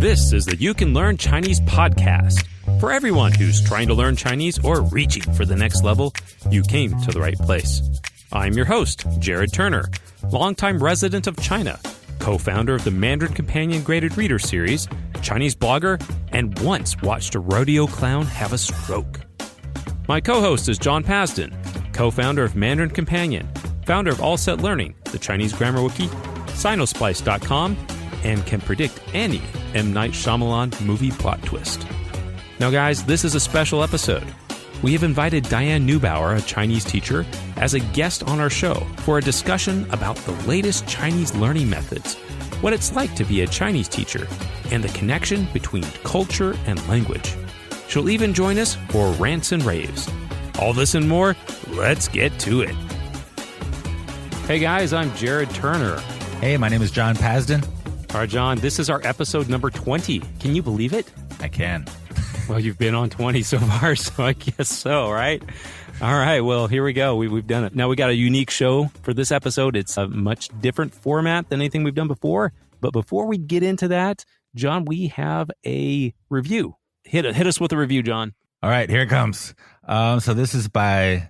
This is the You Can Learn Chinese podcast. For everyone who's trying to learn Chinese or reaching for the next level, you came to the right place. I'm your host, Jared Turner, longtime resident of China, co-founder of the Mandarin Companion Graded Reader series, Chinese blogger, and once watched a rodeo clown have a stroke. My co-host is John Pasden, co-founder of Mandarin Companion, founder of All Set Learning, the Chinese grammar wiki, Sinosplice.com, and can predict any M. Night Shyamalan movie plot twist. Now guys, this is a special episode. We have invited Diane Neubauer, a Chinese teacher, as a guest on our show for a discussion about the latest Chinese learning methods, what it's like to be a Chinese teacher, and the connection between culture and language. She'll even join us for Rants and Raves. All this and more, let's get to it. Hey guys, I'm Jared Turner. Hey, my name is John Pasden. All right, John, this is our episode number 20. Can you believe it? I can. Well, you've been on 20 so far, so I guess so, right? All right, well, here we go. We've done it. Now, we got a unique show for this episode. It's a much different format than anything we've done before. But before we get into that, John, we have a review. Hit us with a review, John. All right, here it comes. So this is by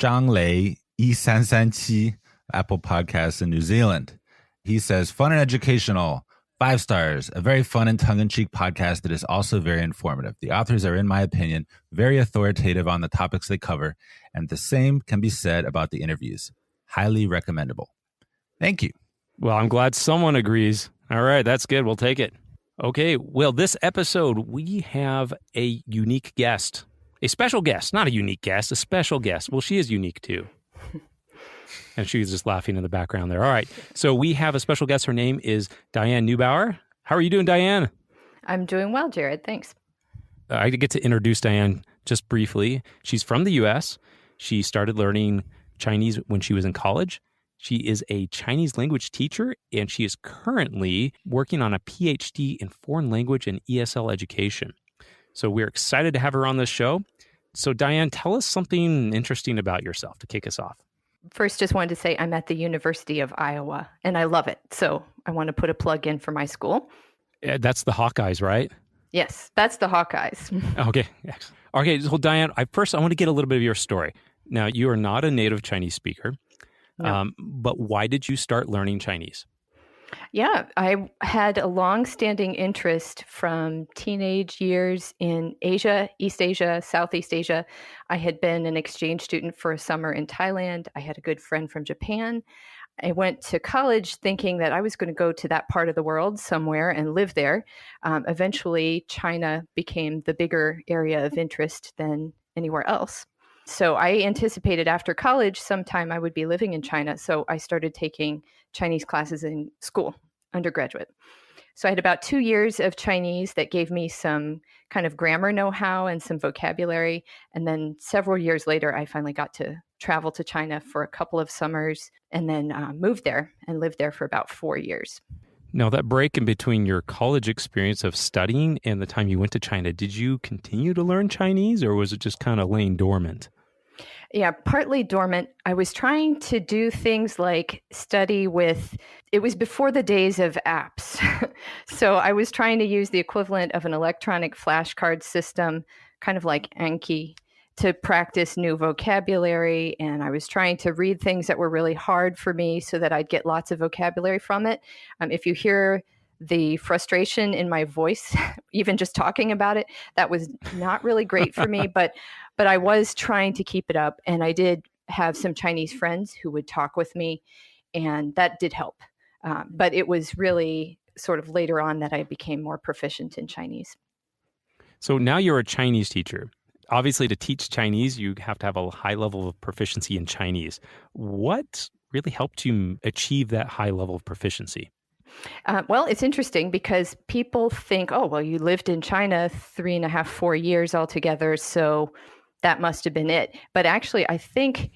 Zhang Lei 1337, Apple Podcasts in New Zealand. He says, fun and educational, 5 stars, a very fun and tongue-in-cheek podcast that is also very informative. The authors are, in my opinion, very authoritative on the topics they cover, and the same can be said about the interviews. Highly recommendable. Thank you. Well, I'm glad someone agrees. All right, that's good. We'll take it. Okay, well, this episode, we have a unique guest. A special guest, not a unique guest, a special guest. Well, she is unique too. And she's just laughing in the background there. All right. So we have a special guest. Her name is Diane Neubauer. How are you doing, Diane? I'm doing well, Jared. Thanks. I get to introduce Diane just briefly. She's from the U.S. She started learning Chinese when she was in college. She is a Chinese language teacher, and she is currently working on a Ph.D. in foreign language and ESL education. So we're excited to have her on this show. So Diane, tell us something interesting about yourself to kick us off. First, just wanted to say I'm at the University of Iowa, and I love it. So I want to put a plug in for my school. That's the Hawkeyes, right? Yes, that's the Hawkeyes. Okay. Excellent. Okay, so Diane, I want to get a little bit of your story. Now, you are not a native Chinese speaker, No. But why did you start learning Chinese? Yeah, I had a long-standing interest from teenage years in Asia, East Asia, Southeast Asia. I had been an exchange student for a summer in Thailand. I had a good friend from Japan. I went to college thinking that I was going to go to that part of the world somewhere and live there. Eventually, China became the bigger area of interest than anywhere else. So I anticipated after college sometime I would be living in China. So I started taking Chinese classes in school, undergraduate. So I had about 2 years of Chinese that gave me some kind of grammar know-how and some vocabulary. And then several years later, I finally got to travel to China for a couple of summers and then moved there and lived there for about 4 years. Now, that break in between your college experience of studying and the time you went to China, did you continue to learn Chinese or was it just kind of laying dormant? Yeah, partly dormant. I was trying to do things like study with, it was before the days of apps. So I was trying to use the equivalent of an electronic flashcard system, kind of like Anki, to practice new vocabulary. And I was trying to read things that were really hard for me so that I'd get lots of vocabulary from it. If you hear the frustration in my voice, even just talking about it, that was not really great for me, but I was trying to keep it up. And I did have some Chinese friends who would talk with me, and that did help. But it was really sort of later on that I became more proficient in Chinese. So now you're a Chinese teacher. Obviously, to teach Chinese, you have to have a high level of proficiency in Chinese. What really helped you achieve that high level of proficiency? Well, it's interesting because people think, oh, well, you lived in China 3.5, 4 years altogether, so that must have been it. But actually, I think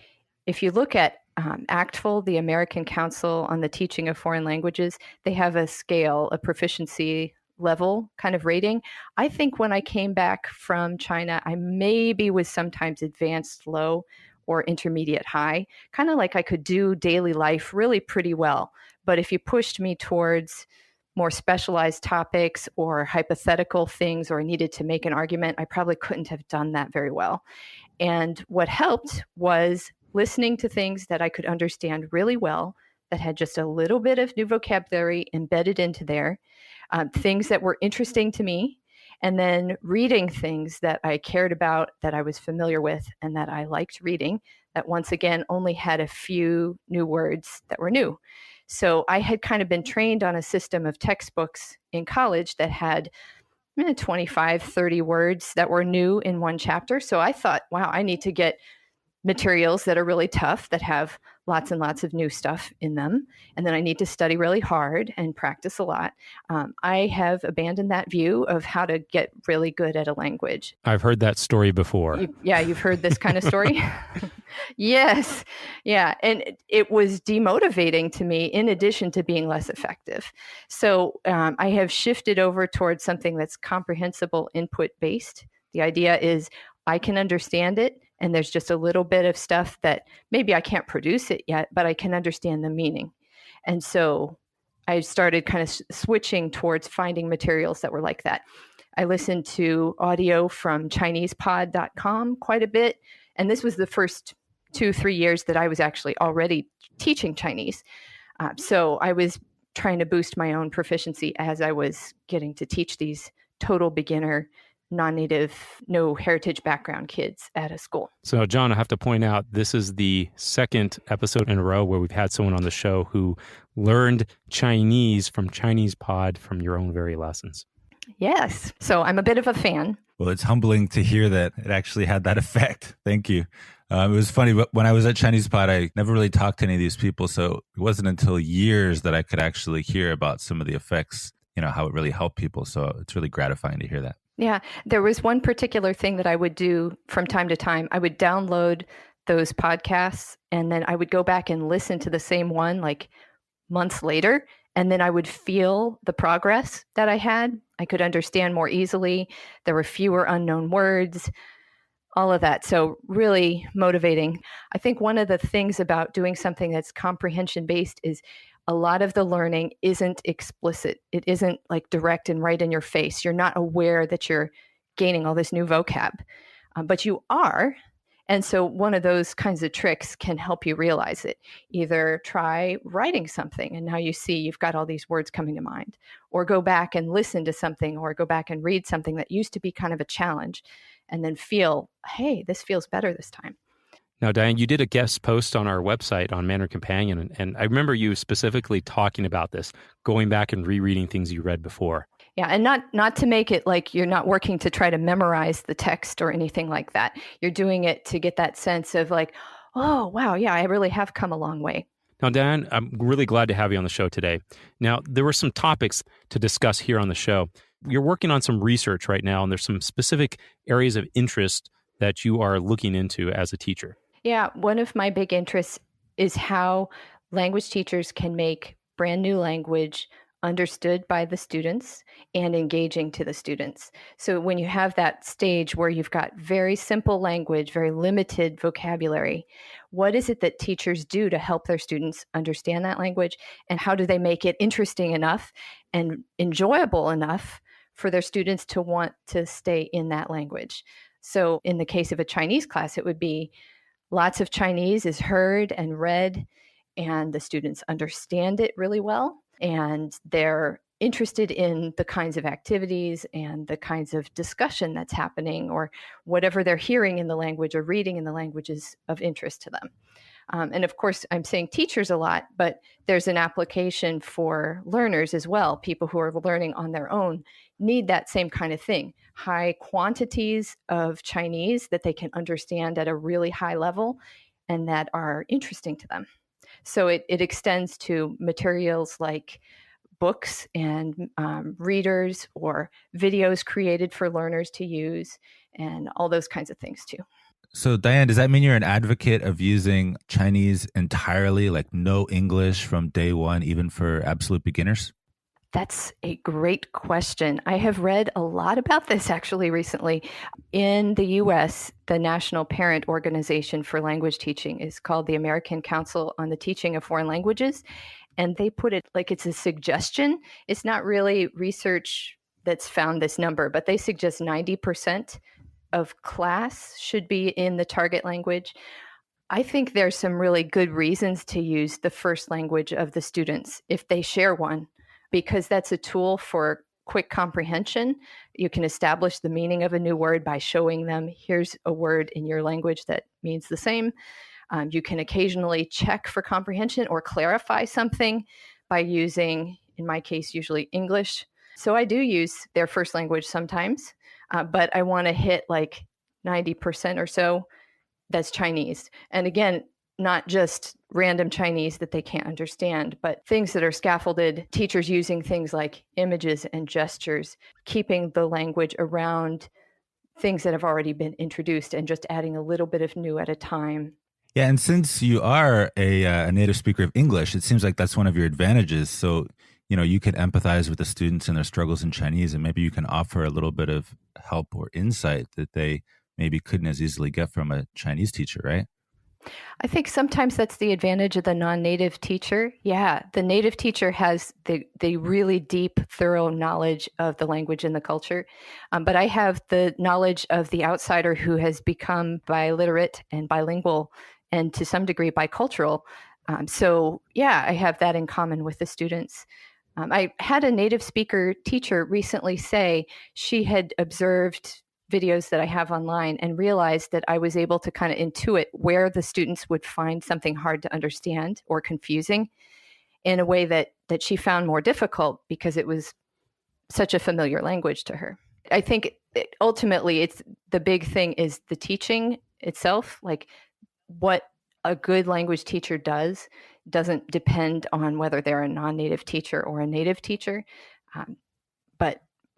if you look at ACTFL, the American Council on the Teaching of Foreign Languages, they have a scale, a proficiency level kind of rating. I think when I came back from China, I maybe was sometimes advanced low or intermediate high, kind of like I could do daily life really pretty well. But if you pushed me towards more specialized topics or hypothetical things, or I needed to make an argument, I probably couldn't have done that very well. And what helped was listening to things that I could understand really well, that had just a little bit of new vocabulary embedded into there, things that were interesting to me, and then reading things that I cared about, that I was familiar with, and that I liked reading, that once again only had a few new words that were new. So I had kind of been trained on a system of textbooks in college that had 25, 30 words that were new in one chapter. So I thought, wow, I need to get materials that are really tough, that have lots and lots of new stuff in them. And then I need to study really hard and practice a lot. I have abandoned that view of how to get really good at a language. I've heard that story before. You've heard this kind of story? Yes. Yeah. And it was demotivating to me in addition to being less effective. So I have shifted over towards something that's comprehensible, input based. The idea is I can understand it, and there's just a little bit of stuff that maybe I can't produce it yet, but I can understand the meaning. And so I started kind of switching towards finding materials that were like that. I listened to audio from ChinesePod.com quite a bit. And this was the first 2-3 years that I was actually already teaching Chinese. So I was trying to boost my own proficiency as I was getting to teach these total beginner, non-native, no heritage background kids at a school. So, John, I have to point out, this is the second episode in a row where we've had someone on the show who learned Chinese from ChinesePod from your own very lessons. Yes. So I'm a bit of a fan. Well, it's humbling to hear that it actually had that effect. Thank you. It was funny, but when I was at ChinesePod, I never really talked to any of these people. So it wasn't until years that I could actually hear about some of the effects, how it really helped people. So it's really gratifying to hear that. Yeah, there was one particular thing that I would do from time to time. I would download those podcasts, and then I would go back and listen to the same one like months later, and then I would feel the progress that I had. I could understand more easily. There were fewer unknown words, all of that. So really motivating. I think one of the things about doing something that's comprehension-based is a lot of the learning isn't explicit. It isn't like direct and right in your face. You're not aware that you're gaining all this new vocab, but you are. And so one of those kinds of tricks can help you realize it. Either try writing something, and now you see you've got all these words coming to mind, or go back and listen to something, or go back and read something that used to be kind of a challenge, and then feel, hey, this feels better this time. Now, Diane, you did a guest post on our website on Mandarin Companion, and I remember you specifically talking about this, going back and rereading things you read before. Yeah, and not to make it like you're not working to try to memorize the text or anything like that. You're doing it to get that sense of like, oh, wow, yeah, I really have come a long way. Now, Diane, I'm really glad to have you on the show today. Now, there were some topics to discuss here on the show. You're working on some research right now, and there's some specific areas of interest that you are looking into as a teacher. Yeah, one of my big interests is how language teachers can make brand new language understood by the students and engaging to the students. So when you have that stage where you've got very simple language, very limited vocabulary, what is it that teachers do to help their students understand that language? And how do they make it interesting enough and enjoyable enough for their students to want to stay in that language? So in the case of a Chinese class, it would be lots of Chinese is heard and read, and the students understand it really well, and they're interested in the kinds of activities and the kinds of discussion that's happening, or whatever they're hearing in the language or reading in the language is of interest to them. And of course, I'm saying teachers a lot, but there's an application for learners as well. People who are learning on their own need that same kind of thing. High quantities of Chinese that they can understand at a really high level and that are interesting to them. So it extends to materials like books and readers or videos created for learners to use and all those kinds of things too. So, Diane, does that mean you're an advocate of using Chinese entirely, like no English from day one, even for absolute beginners? That's a great question. I have read a lot about this actually recently. In the US, the national parent organization for language teaching is called the American Council on the Teaching of Foreign Languages. and they put it like it's a suggestion. It's not really research that's found this number, but they suggest 90% of class should be in the target language. I think there's some really good reasons to use the first language of the students if they share one, because that's a tool for quick comprehension. You can establish the meaning of a new word by showing them, here's a word in your language that means the same. You can occasionally check for comprehension or clarify something by using, in my case, usually English. So I do use their first language sometimes, but I want to hit like 90% or so that's Chinese. And again, not just random Chinese that they can't understand, but things that are scaffolded, teachers using things like images and gestures, keeping the language around things that have already been introduced and just adding a little bit of new at a time. Yeah, and since you are a native speaker of English, it seems like that's one of your advantages. So, you could empathize with the students and their struggles in Chinese, and maybe you can offer a little bit of help or insight that they maybe couldn't as easily get from a Chinese teacher, right? I think sometimes that's the advantage of the non-native teacher. Yeah, the native teacher has the really deep, thorough knowledge of the language and the culture. But I have the knowledge of the outsider who has become biliterate and bilingual and to some degree bicultural. So yeah, I have that in common with the students. I had a native speaker teacher recently say she had observed videos that I have online and realized that I was able to kind of intuit where the students would find something hard to understand or confusing in a way that she found more difficult because it was such a familiar language to her. I think ultimately it's the big thing is the teaching itself, like what a good language teacher doesn't depend on whether they're a non-native teacher or a native teacher.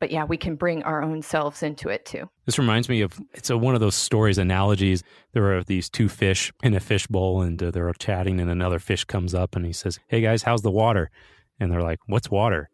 But yeah, we can bring our own selves into it too. This reminds me of, it's one of those stories, analogies. There are these two fish in a fish bowl and they're chatting and another fish comes up and he says, "Hey guys, how's the water?" And they're like, "What's water?"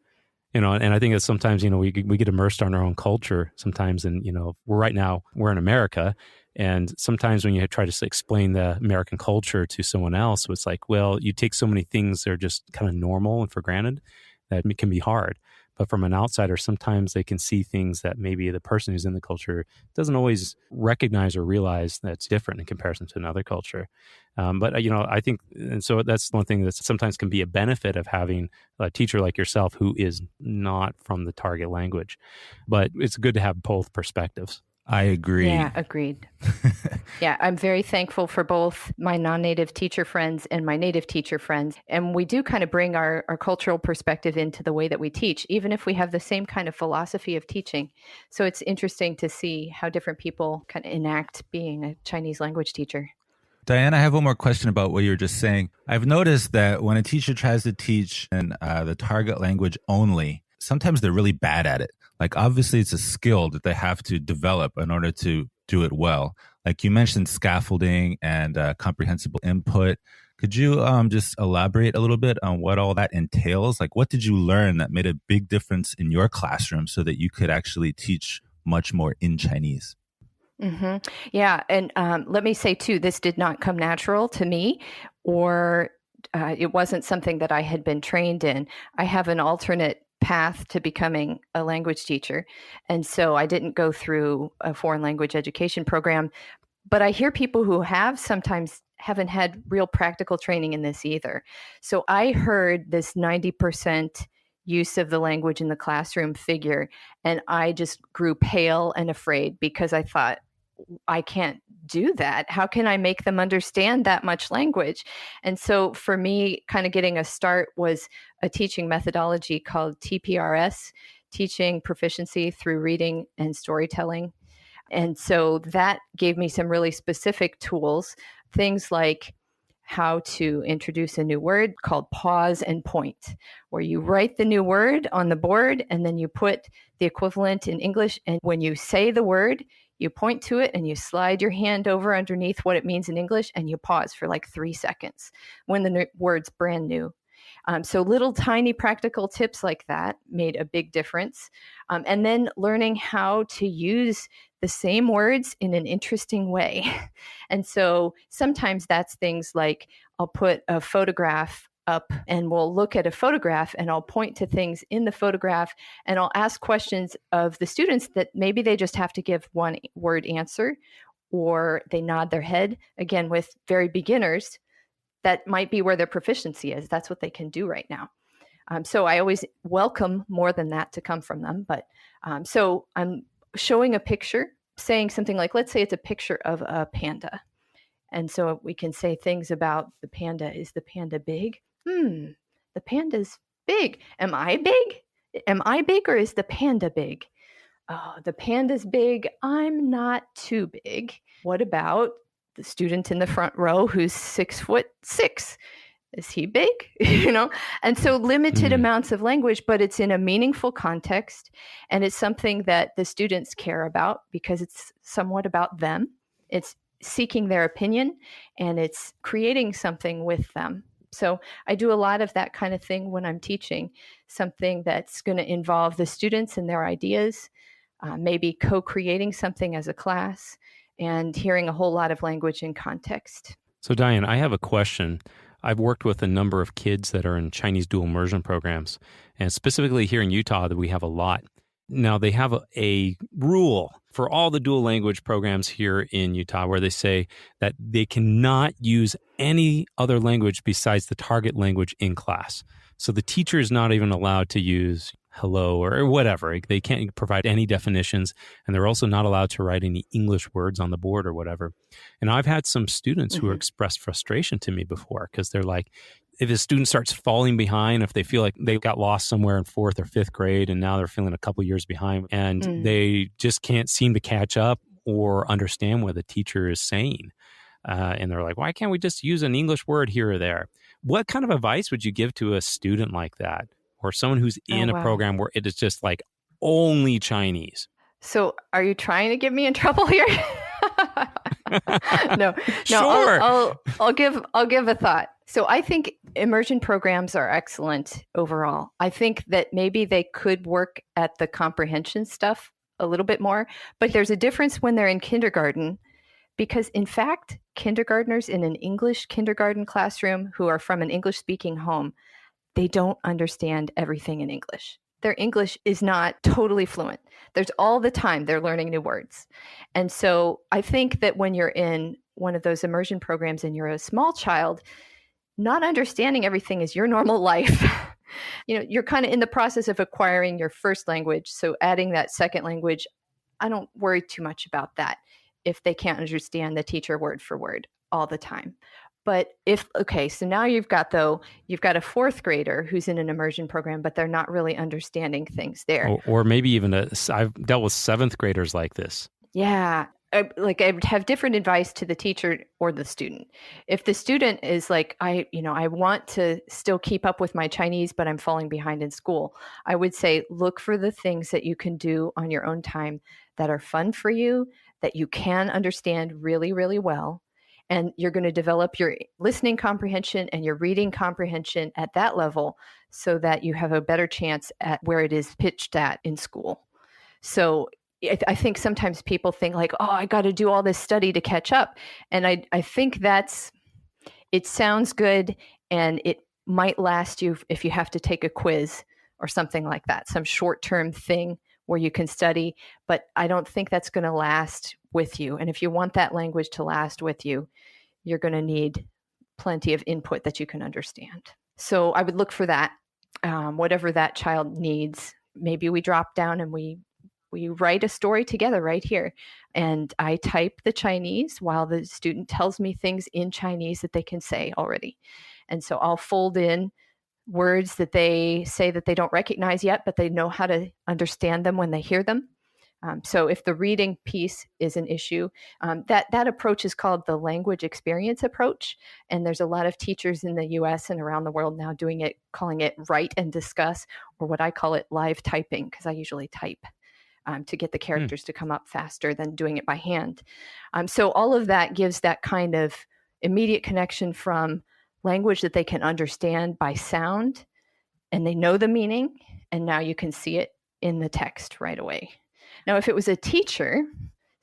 And I think that sometimes, we get immersed in our own culture sometimes. And, right now we're in America. And sometimes when you try to explain the American culture to someone else, it's like, well, you take so many things that are just kind of normal and for granted that it can be hard. But from an outsider, sometimes they can see things that maybe the person who's in the culture doesn't always recognize or realize that's different in comparison to another culture. But I think, and so that's one thing that sometimes can be a benefit of having a teacher like yourself who is not from the target language. But it's good to have both perspectives. I agree. Yeah, agreed. Yeah, I'm very thankful for both my non-native teacher friends and my native teacher friends. And we do kind of bring our cultural perspective into the way that we teach, even if we have the same kind of philosophy of teaching. So it's interesting to see how different people kind of enact being a Chinese language teacher. Diane, I have one more question about what you were just saying. I've noticed that when a teacher tries to teach in the target language only, sometimes they're really bad at it. Like, obviously, it's a skill that they have to develop in order to do it well. Like you mentioned, scaffolding and comprehensible input. Could you just elaborate a little bit on what all that entails? Like, what did you learn that made a big difference in your classroom so that you could actually teach much more in Chinese? Mm-hmm. Yeah. And let me say, too, this did not come natural to me, or it wasn't something that I had been trained in. I have an alternate path to becoming a language teacher. And so I didn't go through a foreign language education program, but I hear people who have sometimes haven't had real practical training in this either. So I heard this 90% use of the language in the classroom figure, and I just grew pale and afraid because I thought, I can't do that. How can I make them understand that much language? And so for me, kind of getting a start was a teaching methodology called TPRS, Teaching Proficiency Through Reading and Storytelling. And so that gave me some really specific tools, things like how to introduce a new word called pause and point, where you write the new word on the board and then you put the equivalent in English. And when you say the word, you point to it and you slide your hand over underneath what it means in English and you pause for like 3 seconds when the word's brand new. So little tiny practical tips like that made a big difference. And then learning how to use the same words in an interesting way. And so sometimes that's things like I'll put a photograph up and we'll look at a photograph and I'll point to things in the photograph and I'll ask questions of the students that maybe they just have to give one word answer or they nod their head. Again, with very beginners, that might be where their proficiency is. That's what they can do right now. So I always welcome more than that to come from them. But so I'm showing a picture, saying something like, let's say it's a picture of a panda. And so we can say things about the panda. Is the panda big? The panda's big. Am I big? Am I big or is the panda big? Oh, the panda's big. I'm not too big. What about the student in the front row who's 6'6"? Is he big? And so limited amounts of language, but it's in a meaningful context. And it's something that the students care about because it's somewhat about them. It's seeking their opinion and it's creating something with them. So I do a lot of that kind of thing when I'm teaching, something that's going to involve the students and their ideas, maybe co-creating something as a class and hearing a whole lot of language in context. So Diane, I have a question. I've worked with a number of kids that are in Chinese dual immersion programs, and specifically here in Utah that we have a lot. Now, they have a rule for all the dual language programs here in Utah where they say that they cannot use any other language besides the target language in class. So the teacher is not even allowed to use hello or whatever. They can't provide any definitions, and they're also not allowed to write any English words on the board or whatever. And I've had some students who expressed frustration to me before because they're like, if a student starts falling behind, if they feel like they got lost somewhere in 4th or 5th grade and now they're feeling a couple years behind and they just can't seem to catch up or understand what the teacher is saying. And they're like, why can't we just use an English word here or there? What kind of advice would you give to a student like that or someone who's in a program where it is just like only Chinese? So are you trying to get me in trouble here? No, Sure. I'll give a thought. So I think immersion programs are excellent overall. I think that maybe they could work at the comprehension stuff a little bit more, but there's a difference when they're in kindergarten because in fact, kindergartners in an English kindergarten classroom who are from an English speaking home, they don't understand everything in English. Their English is not totally fluent. There's all the time they're learning new words. And so I think that when you're in one of those immersion programs and you're a small child, not understanding everything is your normal life. You're kind of in the process of acquiring your first language. So adding that second language, I don't worry too much about that if they can't understand the teacher word for word all the time. But so now you've got a 4th grader who's in an immersion program, but they're not really understanding things there. Or maybe even I've dealt with 7th graders like this. Yeah. I would have different advice to the teacher or the student. If the student is like, I want to still keep up with my Chinese, but I'm falling behind in school, I would say, look for the things that you can do on your own time that are fun for you, that you can understand really, really well. And you're going to develop your listening comprehension and your reading comprehension at that level so that you have a better chance at where it is pitched at in school. So I think sometimes people think like, oh, I got to do all this study to catch up. And I think it sounds good and it might last you if you have to take a quiz or something like that, some short-term thing where you can study, but I don't think that's going to last with you. And if you want that language to last with you, you're going to need plenty of input that you can understand. So I would look for that, whatever that child needs. Maybe we drop down and we write a story together right here. And I type the Chinese while the student tells me things in Chinese that they can say already. And so I'll fold in words that they say that they don't recognize yet, but they know how to understand them when they hear them. So if the reading piece is an issue, that approach is called the language experience approach. And there's a lot of teachers in the US and around the world now doing it, calling it write and discuss, or what I call it live typing, because I usually type to get the characters to come up faster than doing it by hand. So all of that gives that kind of immediate connection from language that they can understand by sound, and they know the meaning, and now you can see it in the text right away. Now, if it was a teacher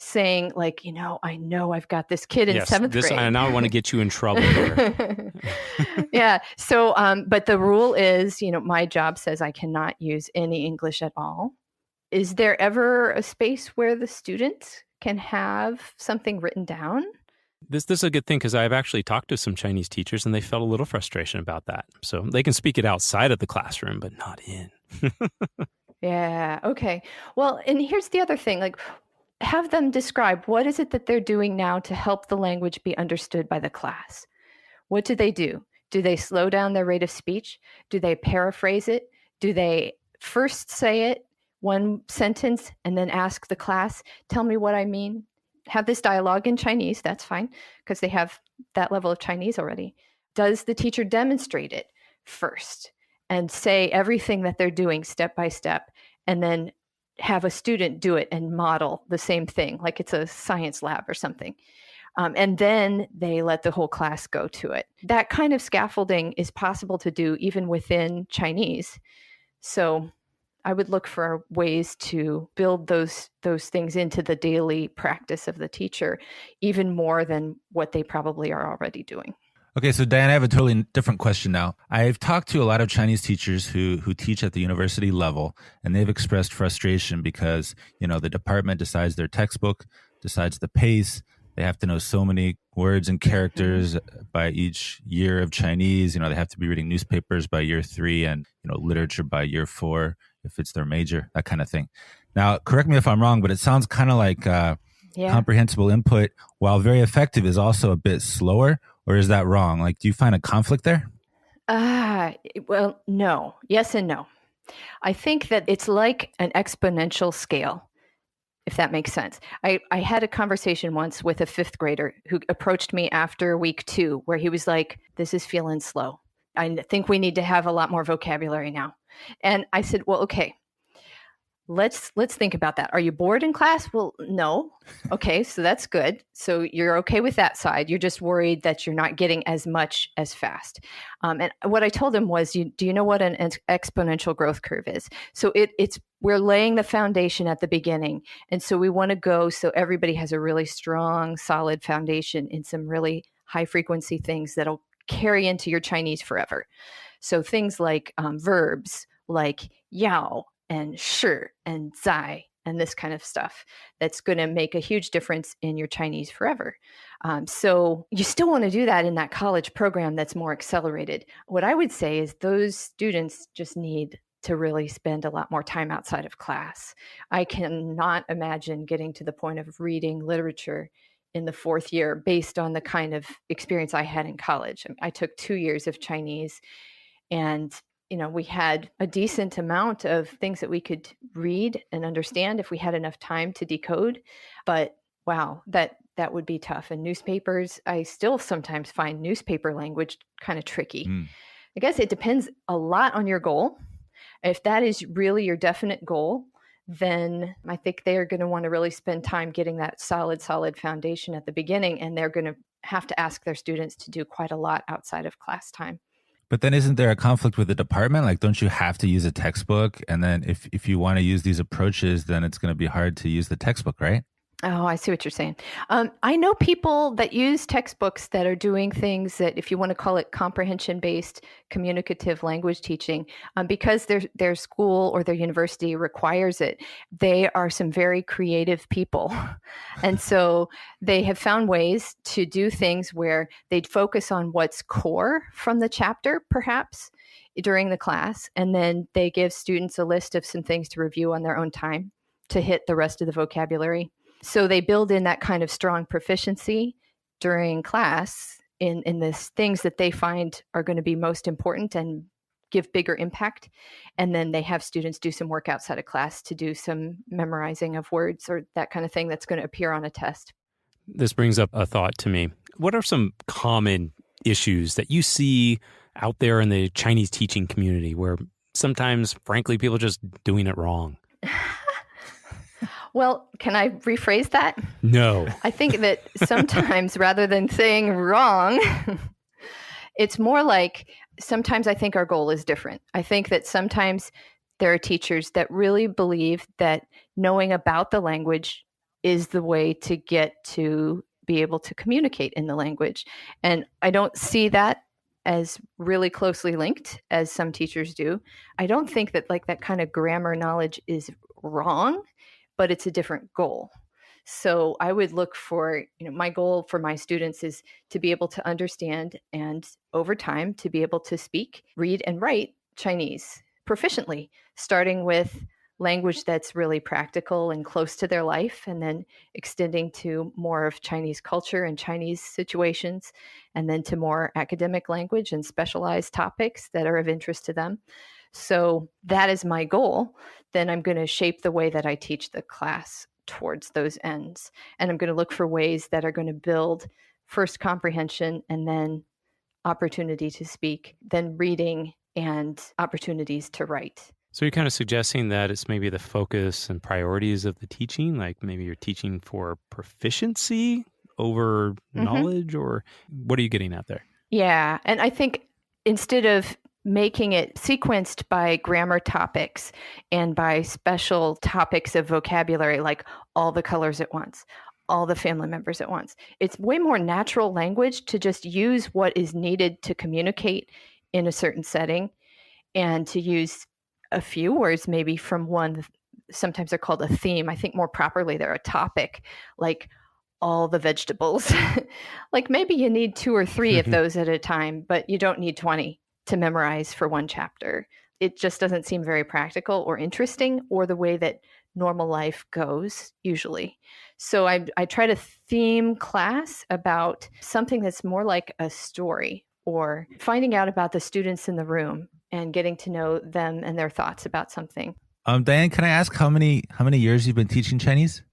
saying like, I know I've got this kid in seventh grade. Now I want to get you in trouble here. Yeah. So, but the rule is, my job says I cannot use any English at all. Is there ever a space where the student can have something written down? This is a good thing because I've actually talked to some Chinese teachers and they felt a little frustration about that. So they can speak it outside of the classroom, but not in. Yeah. Okay. Well, and here's the other thing, like have them describe what is it that they're doing now to help the language be understood by the class. What do they do? Do they slow down their rate of speech? Do they paraphrase it? Do they first say it, one sentence, and then ask the class, tell me what I mean? Have this dialogue in Chinese, that's fine, because they have that level of Chinese already. Does the teacher demonstrate it first and say everything that they're doing step by step, and then have a student do it and model the same thing, like it's a science lab or something? And then they let the whole class go to it. That kind of scaffolding is possible to do even within Chinese. So I would look for ways to build those things into the daily practice of the teacher, even more than what they probably are already doing. Okay, so Diane, I have a totally different question now. I've talked to a lot of Chinese teachers who teach at the university level, and they've expressed frustration because, the department decides their textbook, decides the pace. They have to know so many words and characters by each year of Chinese. They have to be reading newspapers by year 3 and, literature by year 4 if it's their major, that kind of thing. Now, correct me if I'm wrong, but it sounds kind of like comprehensible input, while very effective, is also a bit slower. Or is that wrong? Like, do you find a conflict there? Well, no. Yes and no. I think that it's like an exponential scale, if that makes sense. I had a conversation once with a 5th grader who approached me after week 2, where he was like, this is feeling slow. I think we need to have a lot more vocabulary now. And I said, well, okay, let's think about that. Are you bored in class? Well, no. Okay, so that's good. So you're okay with that side. You're just worried that you're not getting as much as fast. And what I told him was, do you know what an exponential growth curve is? So we're laying the foundation at the beginning. And so we want to go so everybody has a really strong, solid foundation in some really high frequency things that'll carry into your Chinese forever. So things like verbs like yao and shi and zai and this kind of stuff that's going to make a huge difference in your Chinese forever. So you still want to do that in that college program that's more accelerated. What I would say is those students just need to really spend a lot more time outside of class. I cannot imagine getting to the point of reading literature in the 4th year based on the kind of experience I had in college. I took 2 years of Chinese, and we had a decent amount of things that we could read and understand if we had enough time to decode. But wow, that would be tough. And newspapers, I still sometimes find newspaper language kind of tricky. I guess it depends a lot on your goal. If that is really your definite goal, then I think they're going to want to really spend time getting that solid foundation at the beginning. And they're going to have to ask their students to do quite a lot outside of class time. But then isn't there a conflict with the department? Like, don't you have to use a textbook? And then if you want to use these approaches, then it's going to be hard to use the textbook, right? Oh, I see what you're saying. I know people that use textbooks that are doing things that, if you want to call it comprehension-based communicative language teaching, because their school or their university requires it, they are some very creative people. And so they have found ways to do things where they'd focus on what's core from the chapter, perhaps, during the class, and then they give students a list of some things to review on their own time to hit the rest of the vocabulary. So they build in that kind of strong proficiency during class in this things that they find are going to be most important and give bigger impact. And then they have students do some work outside of class to do some memorizing of words or that kind of thing that's going to appear on a test. This brings up a thought to me. What are some common issues that you see out there in the Chinese teaching community where sometimes, frankly, people are just doing it wrong? Well, can I rephrase that? No. I think that sometimes rather than saying wrong, it's more like sometimes I think our goal is different. I think that sometimes there are teachers that really believe that knowing about the language is the way to get to be able to communicate in the language. And I don't see that as really closely linked as some teachers do. I don't think that like that kind of grammar knowledge is wrong, but it's a different goal. So I would look for, my goal for my students is to be able to understand and over time to be able to speak, read, and write Chinese proficiently, starting with language that's really practical and close to their life, and then extending to more of Chinese culture and Chinese situations, and then to more academic language and specialized topics that are of interest to them. So that is my goal. Then I'm going to shape the way that I teach the class towards those ends. And I'm going to look for ways that are going to build first comprehension and then opportunity to speak, then reading and opportunities to write. So you're kind of suggesting that it's maybe the focus and priorities of the teaching, like maybe you're teaching for proficiency over knowledge, or what are you getting at there? Yeah. And I think instead of making it sequenced by grammar topics and by special topics of vocabulary, like all the colors at once, all the family members at once, it's way more natural language to just use what is needed to communicate in a certain setting and to use a few words maybe from one. Sometimes they're called a theme. I think more properly they're a topic, like all the vegetables. Like maybe you need 2 or 3 of those at a time, but you don't need 20 to memorize for one chapter. It just doesn't seem very practical or interesting or the way that normal life goes usually. So I try to theme class about something that's more like a story, or finding out about the students in the room and getting to know them and their thoughts about something. Diane, can I ask how many years you've been teaching Chinese?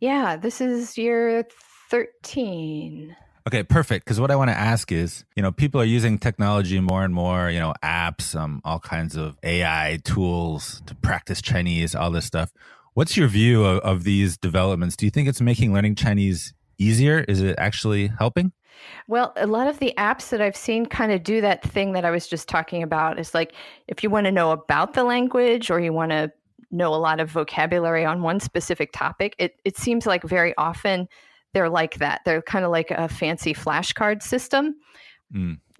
Yeah, this is year 13. Okay, perfect. Because what I want to ask is, people are using technology more and more, apps, all kinds of AI tools to practice Chinese, all this stuff. What's your view of these developments? Do you think it's making learning Chinese easier? Is it actually helping? Well, a lot of the apps that I've seen kind of do that thing that I was just talking about. It's like if you want to know about the language or you want to know a lot of vocabulary on one specific topic, it seems like very often they're like that. They're kind of like a fancy flashcard system,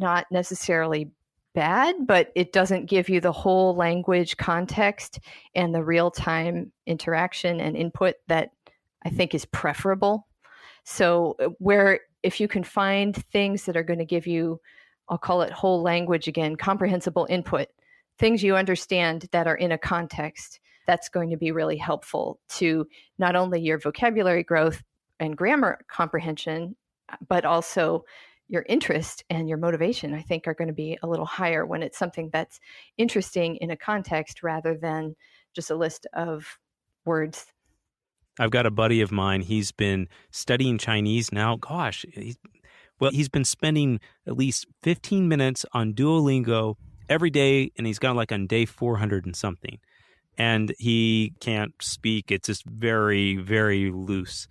not necessarily bad, but it doesn't give you the whole language context and the real-time interaction and input that I think is preferable. So where if you can find things that are going to give you, I'll call it whole language again, comprehensible input, things you understand that are in a context, that's going to be really helpful to not only your vocabulary growth and grammar comprehension, but also your interest and your motivation, I think, are going to be a little higher when it's something that's interesting in a context rather than just a list of words. I've got a buddy of mine. He's been studying Chinese now. Gosh, he's been spending at least 15 minutes on Duolingo every day, and he's got like on day 400 and something. And he can't speak. It's just very, very loose.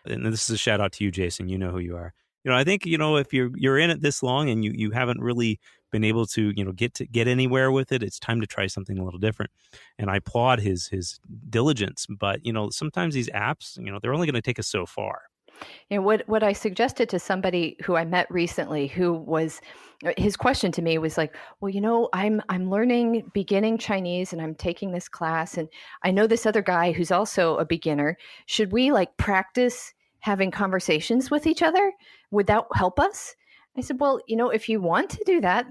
And this is a shout out to you, Jason. You know who you are. I think, if you're in it this long and you haven't really been able to, get anywhere with it, it's time to try something a little different. And I applaud his diligence. But, sometimes these apps, they're only going to take us so far. What I suggested to somebody who I met recently, his question to me was like, well, I'm learning beginning Chinese and I'm taking this class and I know this other guy who's also a beginner. Should we practice having conversations with each other? Would that help us? I said, well, if you want to do that,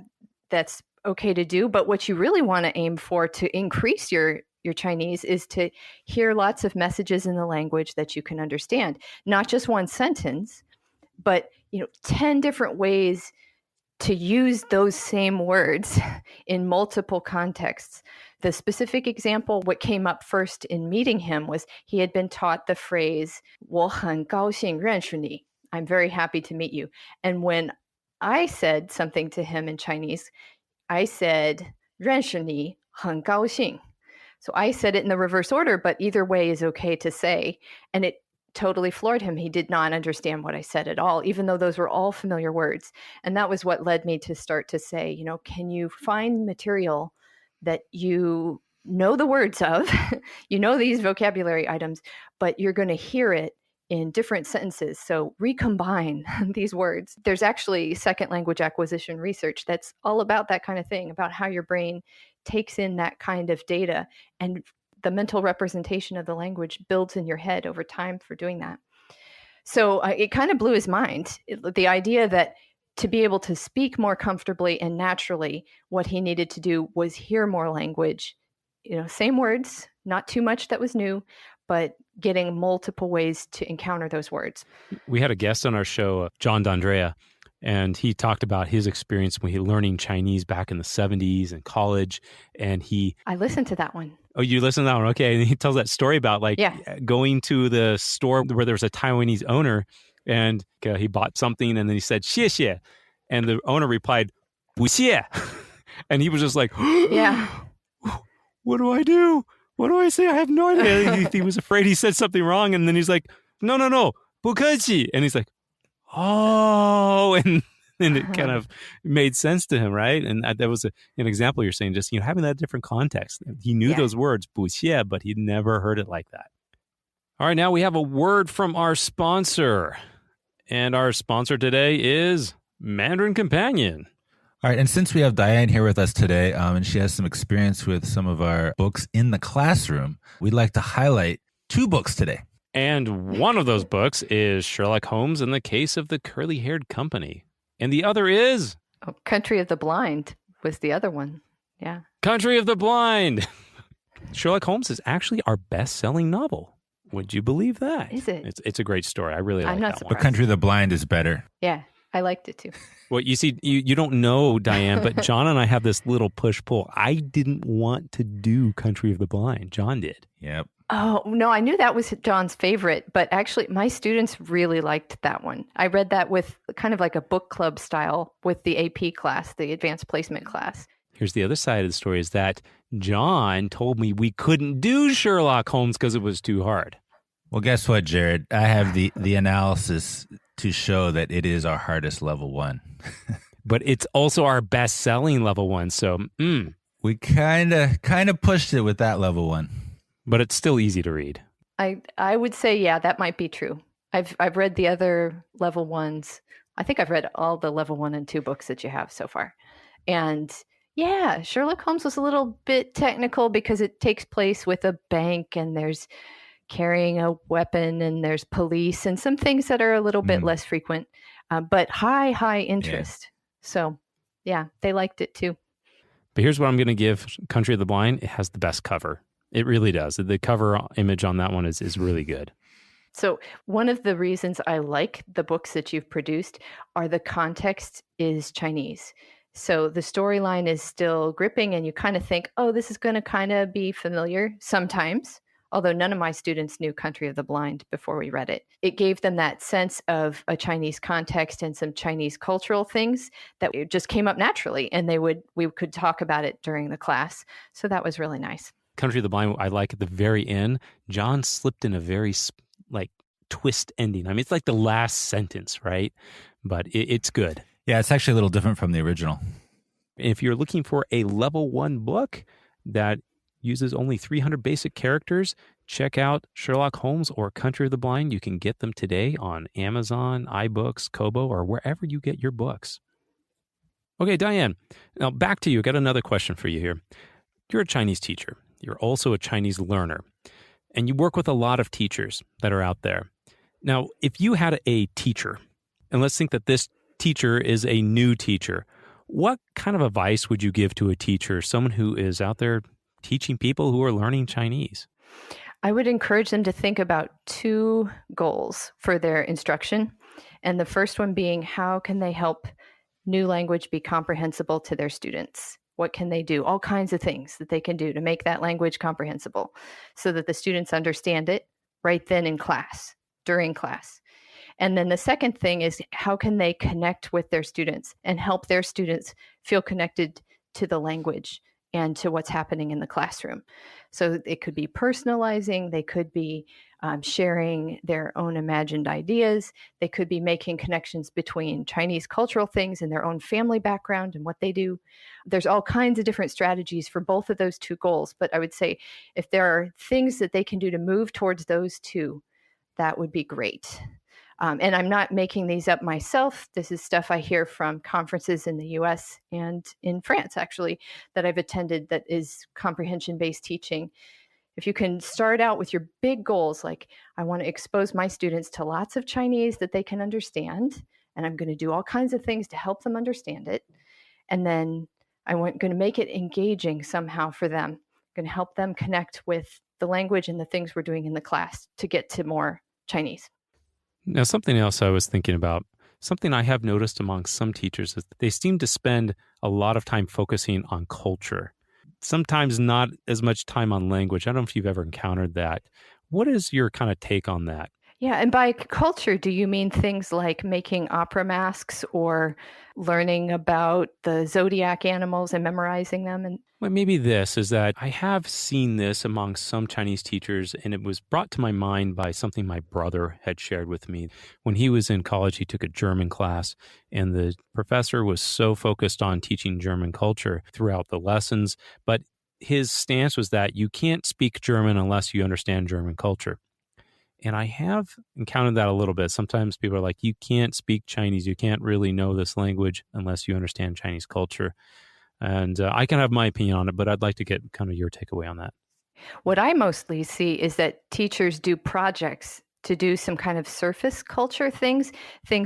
that's okay to do. But what you really want to aim for to increase your Chinese is to hear lots of messages in the language that you can understand, not just one sentence, but 10 different ways to use those same words in multiple contexts. The specific example, what came up first in meeting him was he had been taught the phrase, 我很高兴认识你. I'm very happy to meet you. And when I said something to him in Chinese, I said, 认识你很高兴. So I said it in the reverse order, but either way is okay to say. And it totally floored him. He did not understand what I said at all, even though those were all familiar words. And that was what led me to start to say, can you find material that you know the words of, you know these vocabulary items, but you're going to hear it in different sentences. So recombine these words. There's actually second language acquisition research that's all about that kind of thing, about how your brain takes in that kind of data, and the mental representation of the language builds in your head over time for doing that. So it kind of blew his mind, the idea that to be able to speak more comfortably and naturally, what he needed to do was hear more language, same words, not too much that was new, but getting multiple ways to encounter those words. We had a guest on our show, John D'Andrea, and he talked about his experience when he learning Chinese back in the 70s in college. And I listened to that one. Oh, you listened to that one? Okay. And he tells that story about going to the store where there was a Taiwanese owner, and he bought something, and then he said, 谢谢. And the owner replied, 不谢. And he was just like, yeah. What do I do? What do I say? I have no idea. He was afraid he said something wrong. And then he's like, no, 不客气. And he's like, oh, and it kind of made sense to him, right? And that was an example you're saying, just having that different context. He knew those words, 不谢, but he'd never heard it like that. All right, now we have a word from our sponsor. And our sponsor today is Mandarin Companion. All right, and since we have Diane here with us today, and she has some experience with some of our books in the classroom, we'd like to highlight 2 books today. And one of those books is Sherlock Holmes and the Case of the Curly-Haired Company. And the other is... Country of the Blind was the other one. Yeah. Country of the Blind. Sherlock Holmes is actually our best-selling novel. Would you believe that? Is it? It's a great story. I really like that one. But Country of the Blind is better. Yeah, I liked it too. Well, you see, you don't know, Diane, but John and I have this little push-pull. I didn't want to do Country of the Blind. John did. Yep. Oh, no, I knew that was John's favorite, but actually my students really liked that one. I read that with kind of like a book club style with the AP class, the advanced placement class. Here's the other side of the story, is that John told me we couldn't do Sherlock Holmes because it was too hard. Well, guess what, Jared? I have the analysis to show that it is our hardest level 1. But it's also our best-selling level 1, so we kind of pushed it with that level 1. But it's still easy to read. I would say, yeah, that might be true. I've read the other level 1s. I think I've read all the level 1 and 2 books that you have so far. And yeah, Sherlock Holmes was a little bit technical because it takes place with a bank, and there's carrying a weapon, and there's police, and some things that are a little bit less frequent, but high interest. Yeah. So yeah, they liked it too. But here's what I'm going to give Country of the Blind. It has the best cover. It really does. The cover image on that one is really good. So one of the reasons I like the books that you've produced are the context is Chinese. So the storyline is still gripping, and you kind of think, oh, this is going to kind of be familiar sometimes. Although none of my students knew Country of the Blind before we read it. It gave them that sense of a Chinese context and some Chinese cultural things that just came up naturally, and we could talk about it during the class. So that was really nice. Country of the Blind, I like at the very end, John slipped in a very twist ending. I mean, it's like the last sentence, right? But it's good. Yeah, it's actually a little different from the original. If you're looking for a level 1 book that uses only 300 basic characters, check out Sherlock Holmes or Country of the Blind. You can get them today on Amazon, iBooks, Kobo, or wherever you get your books. Okay, Diane, now back to you. I got another question for you here. You're a Chinese teacher. You're also a Chinese learner, and you work with a lot of teachers that are out there. Now, if you had a teacher, and let's think that this teacher is a new teacher, what kind of advice would you give to a teacher, someone who is out there teaching people who are learning Chinese? I would encourage them to think about 2 goals for their instruction. And the first one being, how can they help new language be comprehensible to their students? What can they do? All kinds of things that they can do to make that language comprehensible so that the students understand it right then in class, during class. And then the second thing is, how can they connect with their students and help their students feel connected to the language and to what's happening in the classroom? So it could be personalizing, they could be sharing their own imagined ideas. They could be making connections between Chinese cultural things and their own family background and what they do. There's all kinds of different strategies for both of those two goals. But I would say if there are things that they can do to move towards those two, that would be great. And I'm not making these up myself. This is stuff I hear from conferences in the US and in France, actually, that I've attended that is comprehension-based teaching. If you can start out with your big goals, like I want to expose my students to lots of Chinese that they can understand, and I'm going to do all kinds of things to help them understand it. And then I'm going to make it engaging somehow for them. I'm going to help them connect with the language and the things we're doing in the class to get to more Chinese. Now, something else I was thinking about, something I have noticed among some teachers is that they seem to spend a lot of time focusing on culture, sometimes not as much time on language. I don't know if you've ever encountered that. What is your kind of take on that? Yeah, and by culture, do you mean things like making opera masks or learning about the zodiac animals and memorizing them? And Well, maybe this is that I have seen this among some Chinese teachers, and it was brought to my mind by something my brother had shared with me. When he was in college, he took a German class, and the professor was so focused on teaching German culture throughout the lessons, but his stance was that you can't speak German unless you understand German culture. And I have encountered that a little bit. Sometimes people are like, you can't speak Chinese. You can't really know this language unless you understand Chinese culture. And I can have my opinion on it, but I'd like to get kind of your takeaway on that. what I mostly see is that teachers do projects to do some kind of surface culture things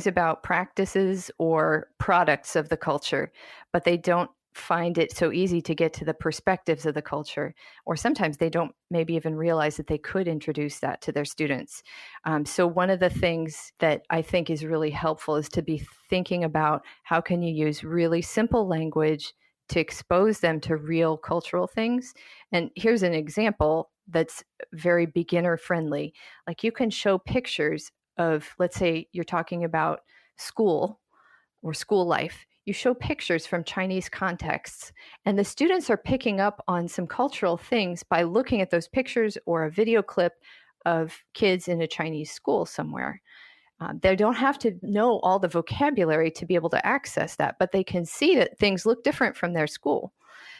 about practices or products of the culture, but they don't find it so easy to get to the perspectives of the culture, or sometimes they don't maybe even realize that they could introduce that to their students. So one of the things that I think is really helpful is to be thinking about how can you use really simple language to expose them to real cultural things. And here's an example that's very beginner friendly. Like you can show pictures of, let's say you're talking about school or school life. You show pictures from Chinese contexts, and the students are picking up on some cultural things by looking at those pictures or a video clip of kids in a Chinese school somewhere. They don't have to know all the vocabulary to be able to access that, but they can see that things look different from their school.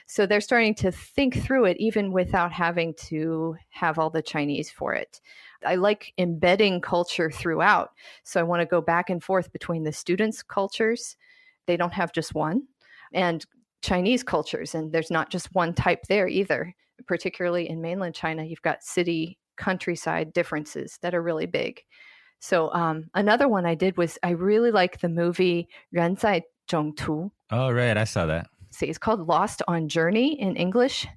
So they're starting to think through it even without having to have all the Chinese for it. I like embedding culture throughout. So I want to go back and forth between the students' cultures. They don't have just one, and Chinese cultures. And there's not just one type there either. Particularly in mainland China, you've got city, countryside differences that are really big. So another one I did was I really like the movie 人在中途. Oh, right. I saw that. See, it's called Lost on Journey in English.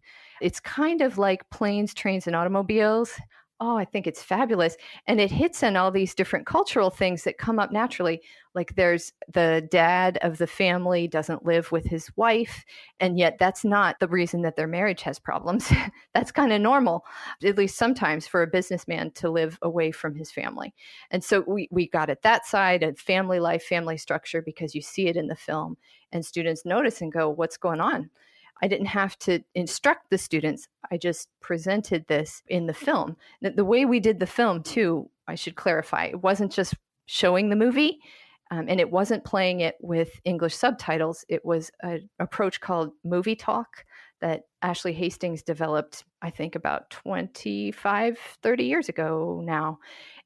It's kind of like Planes, Trains, and Automobiles. Oh, I think it's fabulous. And it hits on all these different cultural things that come up naturally. Like there's the dad of the family doesn't live with his wife, and yet that's not the reason that their marriage has problems. That's kind of normal, at least sometimes, for a businessman to live away from his family. And so we got at that side of family life, family structure, because you see it in the film, and students notice and go, what's going on? I didn't have to instruct the students. I just presented this in the film. The way we did the film, too, I should clarify, it wasn't just showing the movie, and it wasn't playing it with English subtitles. It was an approach called movie talk that Ashley Hastings developed, I think, about 25, 30 years ago now.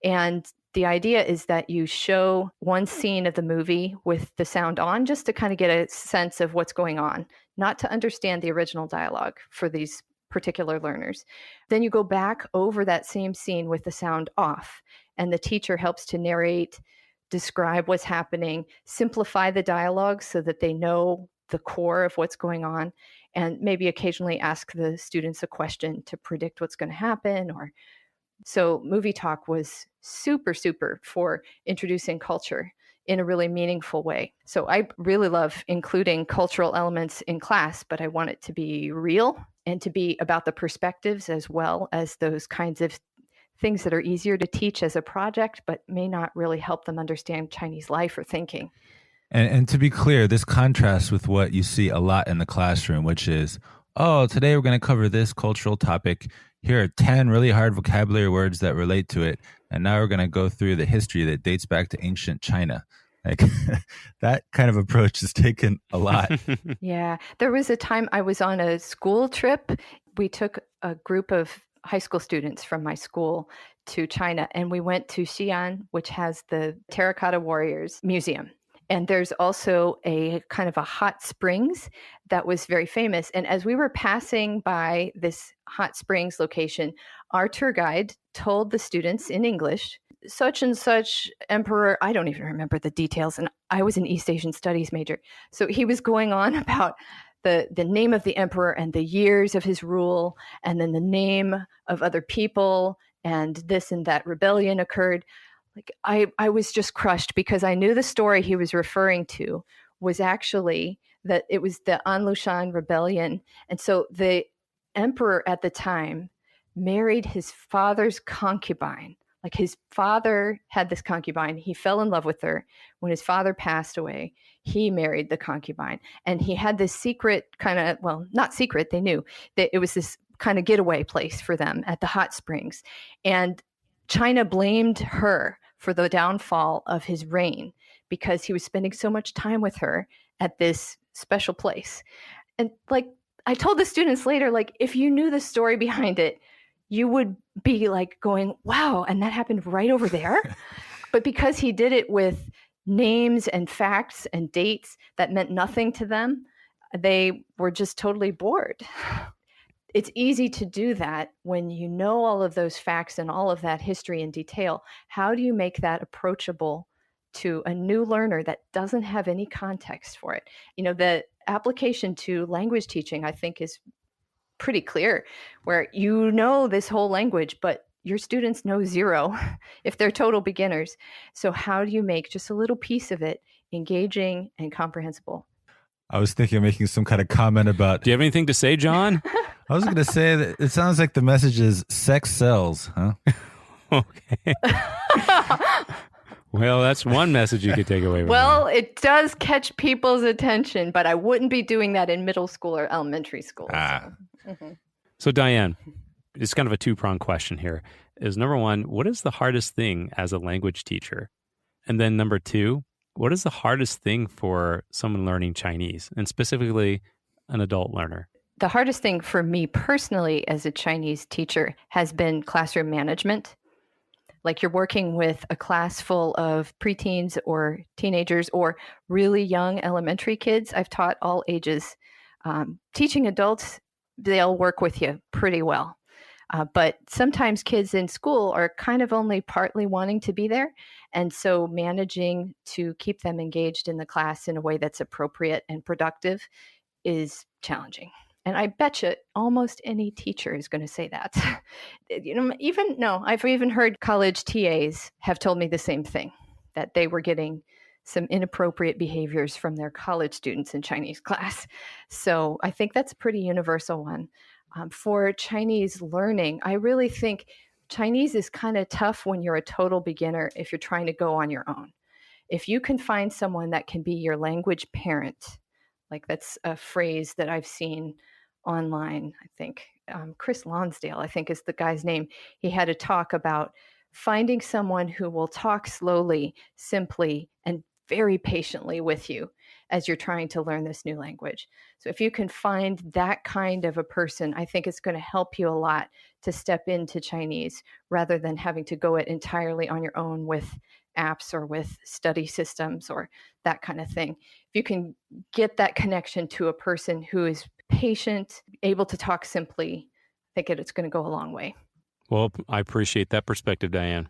And the idea is that you show one scene of the movie with the sound on just to kind of get a sense of what's going on, not to understand the original dialogue for these particular learners. Then you go back over that same scene with the sound off, and the teacher helps to narrate, describe what's happening, simplify the dialogue so that they know the core of what's going on, and maybe occasionally ask the students a question to predict what's going to happen. So movie talk was super, super for introducing culture in a really meaningful way. So I really love including cultural elements in class, but I want it to be real and to be about the perspectives as well as those kinds of things that are easier to teach as a project, but may not really help them understand Chinese life or thinking. And to be clear, this contrasts with what you see a lot in the classroom, which is oh, today we're going to cover this cultural topic. Here are 10 really hard vocabulary words that relate to it. And now we're going to go through the history that dates back to ancient China. Like that kind of approach has taken a lot. Yeah. There was a time I was on a school trip. We took a group of high school students from my school to China, and we went to Xi'an, which has the Terracotta Warriors Museum. And there's also a kind of a hot springs that was very famous. And as we were passing by this hot springs location, our tour guide told the students in English, such and such emperor, I don't even remember the details. And I was an East Asian studies major. So he was going on about the name of the emperor and the years of his rule, and then the name of other people, and this and that rebellion occurred. Like I was just crushed because I knew the story he was referring to was actually that it was the Anlushan rebellion. And so the emperor at the time married his father's concubine. Like his father had this concubine. He fell in love with her. When his father passed away, he married the concubine. And he had this secret kind of, well, not secret, they knew that it was this kind of getaway place for them at the hot springs. And China blamed her for the downfall of his reign because he was spending so much time with her at this special place. And like I told the students later, like if you knew the story behind it, you would be like going, wow, and that happened right over there. But because he did it with names and facts and dates that meant nothing to them, they were just totally bored. It's easy to do that when you know all of those facts and all of that history in detail. How do you make that approachable to a new learner that doesn't have any context for it? You know, the application to language teaching, I think, is pretty clear, where you know this whole language, but your students know zero if they're total beginners. So how do you make just a little piece of it engaging and comprehensible? I was thinking of making some kind of comment about... Do you have anything to say, John? I was going to say that it sounds like the message is sex sells, huh? Okay. Well, that's one message you could take away from Well, that. it does catch people's attention, but I wouldn't be doing that in middle school or elementary school. So Diane, it's kind of a two-pronged question here. Is number one, what is the hardest thing as a language teacher? And then number two, what is the hardest thing for someone learning Chinese, and specifically an adult learner? The hardest thing for me personally as a Chinese teacher has been classroom management. Like you're working with a class full of preteens or teenagers or really young elementary kids. I've taught all ages. Teaching adults, they'll work with you pretty well. But sometimes kids in school are kind of only partly wanting to be there. And so managing to keep them engaged in the class in a way that's appropriate and productive is challenging. And I bet you almost any teacher is going to say that. I've even heard college TAs have told me the same thing, that they were getting some inappropriate behaviors from their college students in Chinese class. So I think that's a pretty universal one. For Chinese learning, I really think Chinese is kind of tough when you're a total beginner if you're trying to go on your own. If you can find someone that can be your language parent, like that's a phrase that I've seen online, I think. Chris Lonsdale, I think is the guy's name. He had a talk about finding someone who will talk slowly, simply, and very patiently with you as you're trying to learn this new language. So if you can find that kind of a person, I think it's going to help you a lot to step into Chinese rather than having to go it entirely on your own with apps or with study systems or that kind of thing. If you can get that connection to a person who is patient, able to talk simply, I think it's going to go a long way. Well, I appreciate that perspective, Diane.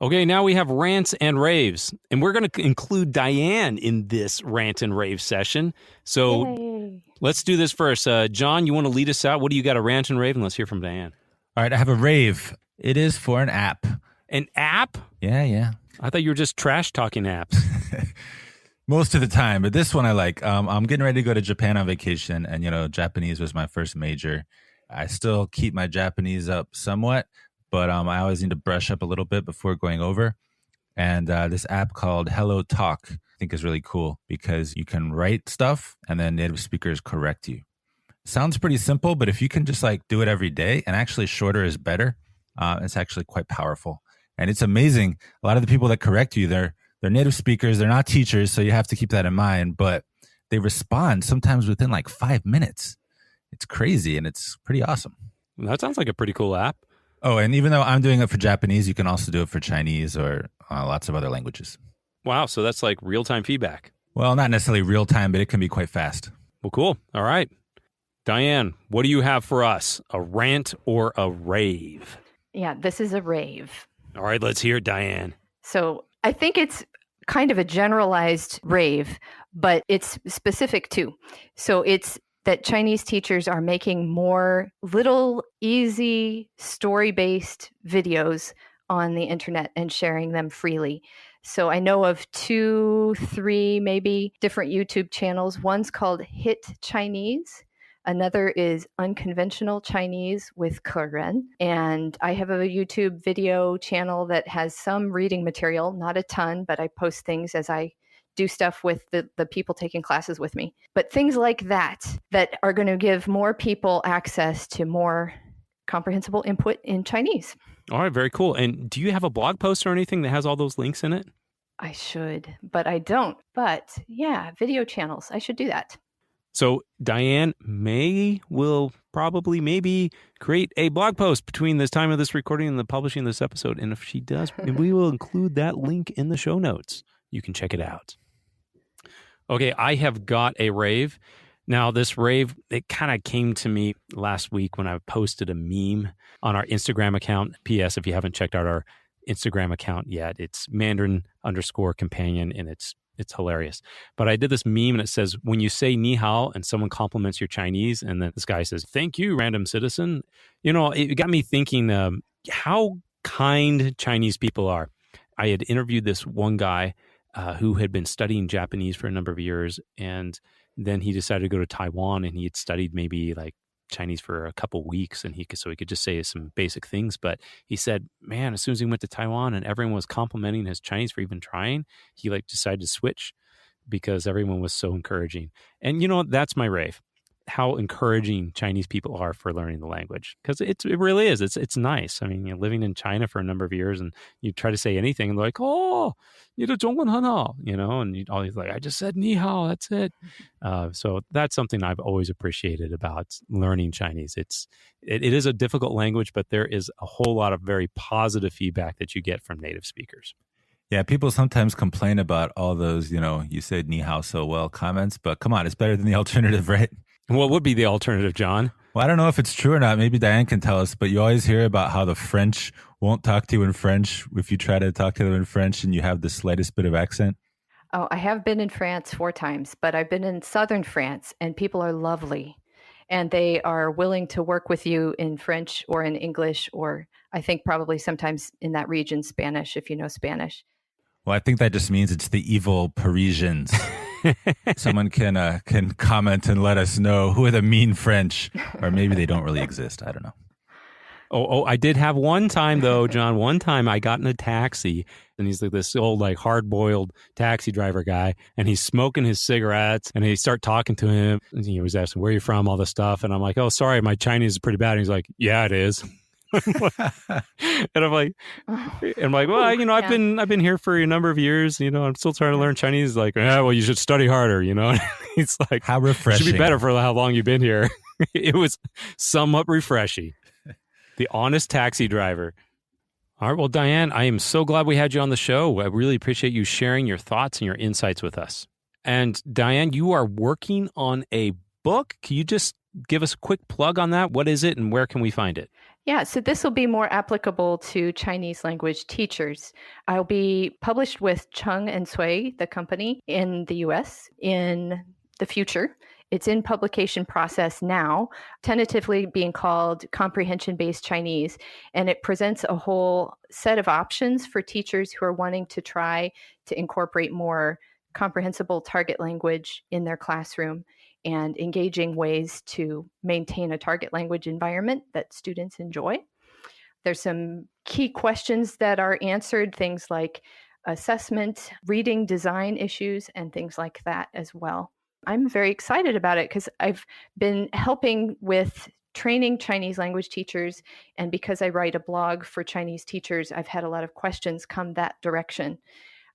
Okay, now we have rants and raves, and we're going to include Diane in this rant and rave session. So Yay. Let's do this first. John, you want to lead us out? What do you got, a rant and rave? And let's hear from Diane. All right, I have a rave. It is for an app. An app? Yeah. I thought you were just trash talking apps. Most of the time, but this one I like. I'm getting ready to go to Japan on vacation, and Japanese was my first major. I still keep my Japanese up somewhat, but I always need to brush up a little bit before going over. And this app called HelloTalk I think is really cool because you can write stuff and then native speakers correct you. sounds pretty simple, but if you can just like do it every day, and actually shorter is better, it's actually quite powerful. And it's amazing. A lot of the people that correct you, they're native speakers. They're not teachers, so you have to keep that in mind. But they respond sometimes within like 5 minutes. It's crazy, and it's pretty awesome. That sounds like a pretty cool app. Oh, and even though I'm doing it for Japanese, you can also do it for Chinese or lots of other languages. Wow, so that's like real-time feedback. Well, not necessarily real time, but it can be quite fast. Well, cool. All right. Diane, what do you have for us? A rant or a rave? Yeah, this is a rave. All right, let's hear it, Diane. So I think it's kind of a generalized rave, but it's specific too. So it's that Chinese teachers are making more little, easy, story-based videos on the internet and sharing them freely. So I know of 2, 3, maybe different YouTube channels. One's called Hit Chinese. Another is Unconventional Chinese with Keren. And I have a YouTube video channel that has some reading material, not a ton, but I post things as I do stuff with the people taking classes with me. But things like that are going to give more people access to more comprehensible input in Chinese. All right, very cool. And do you have a blog post or anything that has all those links in it? I should, but I don't. But yeah, video channels. I should do that. So Diane will probably maybe create a blog post between this time of this recording and the publishing of this episode. And if she does, we will include that link in the show notes. You can check it out. Okay, I have got a rave. Now, this rave, it kind of came to me last week when I posted a meme on our Instagram account. P.S. If you haven't checked out our Instagram account yet, it's Mandarin_companion, and it's hilarious. But I did this meme, and it says, when you say ni hao and someone compliments your Chinese, and then this guy says, thank you, random citizen. You know, it got me thinking how kind Chinese people are. I had interviewed this one guy who had been studying Japanese for a number of years, and then he decided to go to Taiwan, and he had studied maybe like Chinese for a couple weeks, and he could just say some basic things. But he said, man, as soon as he went to Taiwan and everyone was complimenting his Chinese for even trying, he like decided to switch because everyone was so encouraging. And you know, that's my rave. How encouraging Chinese people are for learning the language, because it really is. It's nice. I mean, you're living in China for a number of years, and you try to say anything, and they're like, "Oh, you know, 中文很好," you know, and you always like, "I just said ni hao, that's it." So that's something I've always appreciated about learning Chinese. It is a difficult language, but there is a whole lot of very positive feedback that you get from native speakers. Yeah, people sometimes complain about all those, you know, you said ni hao so well comments, but come on, it's better than the alternative, right? What would be the alternative, John? Well, I don't know if it's true or not. Maybe Diane can tell us, but you always hear about how the French won't talk to you in French if you try to talk to them in French and you have the slightest bit of accent. Oh, I have been in France 4 times, but I've been in southern France, and people are lovely. And they are willing to work with you in French or in English, or I think probably sometimes in that region, Spanish, if you know Spanish. Well, I think that just means it's the evil Parisians. Someone can comment and let us know who are the mean French, or maybe they don't really exist. I don't know. Oh, I did have one time though, John. One time I got in a taxi, and he's like this old, like hard-boiled taxi driver guy, and he's smoking his cigarettes, and he start talking to him, and he was asking, where are you from, all this stuff, and I'm like, oh, sorry, my Chinese is pretty bad. And he's like, yeah, it is. And I'm like, well, you know, I've been here for a number of years. You know, I'm still trying to learn Chinese. Like, yeah, well, you should study harder. You know, it's like, how refreshing. It should be better for how long you've been here. It was somewhat refreshing. The honest taxi driver. All right, well, Diane, I am so glad we had you on the show. I really appreciate you sharing your thoughts and your insights with us. And Diane, you are working on a book. Can you just give us a quick plug on that? What is it, and where can we find it? Yeah, so this will be more applicable to Chinese language teachers. I'll be published with Chung & Sui, the company, in the US in the future. It's in publication process now, tentatively being called Comprehension-Based Chinese, and it presents a whole set of options for teachers who are wanting to try to incorporate more comprehensible target language in their classroom and engaging ways to maintain a target language environment that students enjoy. There's some key questions that are answered, things like assessment, reading design issues, and things like that as well. I'm very excited about it because I've been helping with training Chinese language teachers. And because I write a blog for Chinese teachers, I've had a lot of questions come that direction.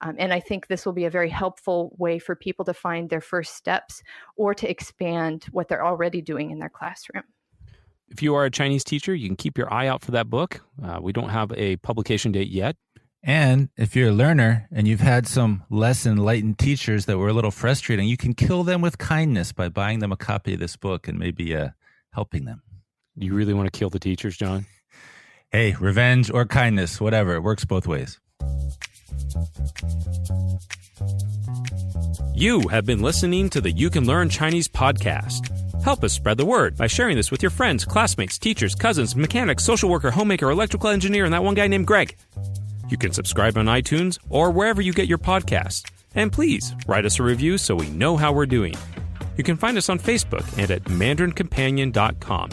And I think this will be a very helpful way for people to find their first steps or to expand what they're already doing in their classroom. If you are a Chinese teacher, you can keep your eye out for that book. We don't have a publication date yet. And if you're a learner and you've had some less enlightened teachers that were a little frustrating, you can kill them with kindness by buying them a copy of this book and maybe helping them. You really want to kill the teachers, John? Hey, revenge or kindness, whatever. It works both ways. You have been listening to the You Can Learn Chinese podcast. Help us spread the word by sharing this with your friends, classmates, teachers, cousins, mechanics, social worker, homemaker, electrical engineer, and that one guy named Greg. You can subscribe on iTunes or wherever you get your podcasts. And please write us a review so we know how we're doing. You can find us on Facebook and at mandarincompanion.com.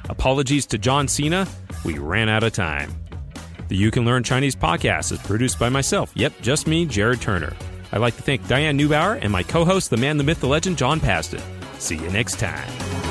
Apologies to John Cena, we ran out of time. The You Can Learn Chinese podcast is produced by myself, yep, just me, Jared Turner. I'd like to thank Diane Neubauer and my co-host, the man, the myth, the legend, John Paston. See you next time.